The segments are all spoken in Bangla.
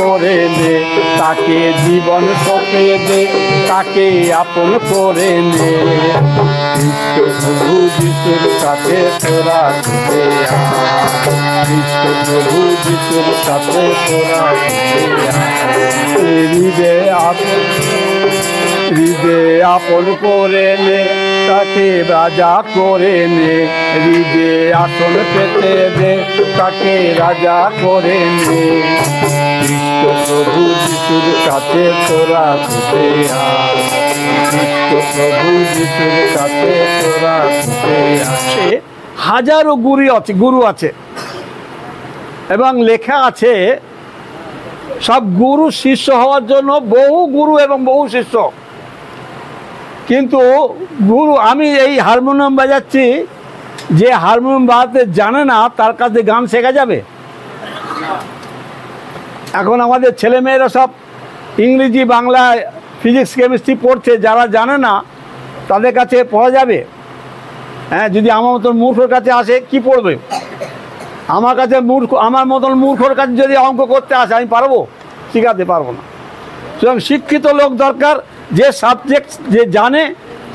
করে নে, তাকে জীবন সঁপে দে, তাকে আপন করে নে। খ্রিস্ট প্রভু যিশুর কাছে তোরা ছুটে আয়, খ্রিস্ট প্রভু যিশুর কাছে তোরা ছুটে আয়। হৃদয়ে আপন করে নে, তাকে রাজা করে নে, হৃদয়ে আসন পেতে দে, তাকে রাজা করে নে। খ্রিস্ট প্রভু যিশুর কাছে তোরা ছুটে আয়, খ্রিস্ট প্রভু যিশুর কাছে তোরা ছুটে আয়। হাজারো গুরু আছে এবং লেখা আছে সব গুরু শিষ্য হওয়ার জন্য বহু গুরু এবং বহু শিষ্য। কিন্তু গুরু, আমি এই হারমোনিয়াম বাজাচ্ছি, যে হারমোনিয়াম বাজাতে জানে না তার কাছে গান শেখা যাবে? এখন আমাদের ছেলেমেয়েরা সব ইংরেজি, বাংলা, ফিজিক্স, কেমিস্ট্রি পড়ছে, যারা জানে না তাদের কাছে পড়া যাবে? হ্যাঁ, যদি আমার মতন মূর্খর কাছে আসে কি পড়বে? আমার কাছে আমার মতন মূর্খর কাছে যদি অঙ্ক করতে আসে আমি পারবো? শেখাতে পারবো না। সুতরাং শিক্ষিত লোক দরকার, যে সাবজেক্ট যে জানে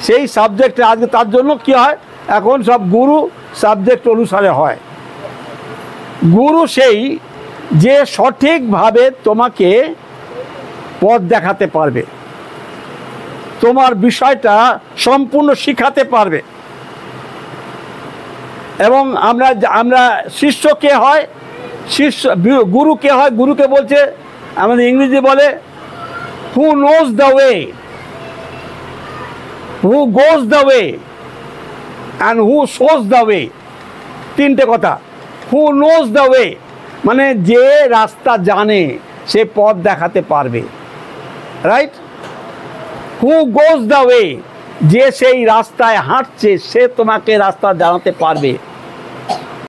সেই সাবজেক্টে। আজকে তার জন্য কি হয়, এখন সব গুরু সাবজেক্ট অনুসারে হয়। গুরু সেই যে সঠিকভাবে তোমাকে পথ দেখাতে পারবে, তোমার বিষয়টা সম্পূর্ণ শিখাতে পারবে। এবং আমরা শিষ্য কে হয়, গুরু কে হয়? গুরুকে বলছে, আমাদের ইংরেজি বলে who knows the way, who goes the way and who shows the way. তিনটে কথা। হু নোজ দ্য ওয়ে মানে যে রাস্তা জানে সে পথ দেখাতে পারবে, right? Who goes the way যে সেই রাস্তায় হাঁটছে সে তোমাকে রাস্তা জানাতে পারবে।